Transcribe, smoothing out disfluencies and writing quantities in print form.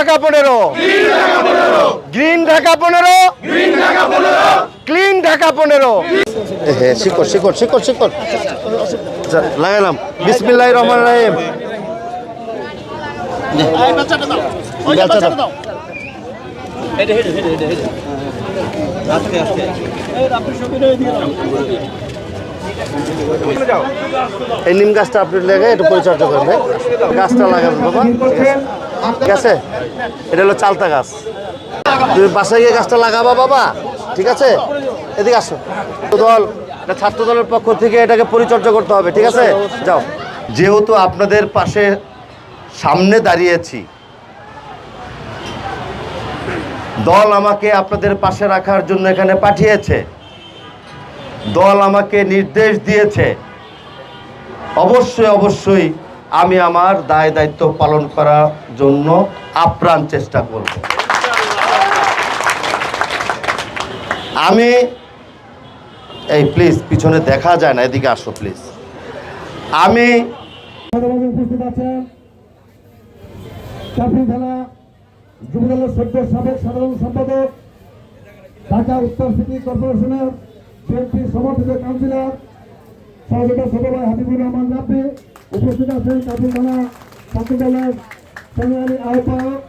Dhaka 15, green Dhaka 15, clean Dhaka 15। হ্যাঁ, শিকড় শিকড় শিকড় শিকড় লাগালাম। বিসমিল্লাহির রহমানির রহিম। এই নিম গাছটা আপনি লেগে একটু পরিচর্যা করবেন, গাছটা লাগাবেন বাবা, ঠিক আছে? এটা হলো চালতা গাছ, তুমি বাসায় গিয়ে গাছটা লাগাবা বাবা, ঠিক আছে? এদিকে আসো। দল, এটা ছাত্র দলের পক্ষ থেকে এটাকে পরিচর্যা করতে হবে, ঠিক আছে? যাও। যেহেতু আপনাদের পাশে সামনে দাঁড়িয়েছি, দল আমাকে আপনাদের পাশে রাখার জন্য এখানে পাঠিয়েছে, দল আমাকে নির্দেশ দিয়েছে, অবশ্যই অবশ্যই আমি আমার দায় দায়িত্ব পালন করার জন্য আপ্রাণ চেষ্টা করব। আমি এই প্লিজ পিছনে দেখা যায় না, এদিকে আসো প্লিজ। আমি উপস্থিত আছেন চাঁদপুর থানা যুবদলের সদ্য সাবেক সাধারণ সম্পাদক, ঢাকা উত্তর সিটি কর্পোরেশনের বিএনপি সমর্থিত কাউন্সিলর সহযোগিতা ছোট ভাই হাবিবুর রহমান রাব্বি। উপস্থিত আছেন চাঁদপুর থানা ছাত্র দলের সংগ্রামী আহ্বায়ক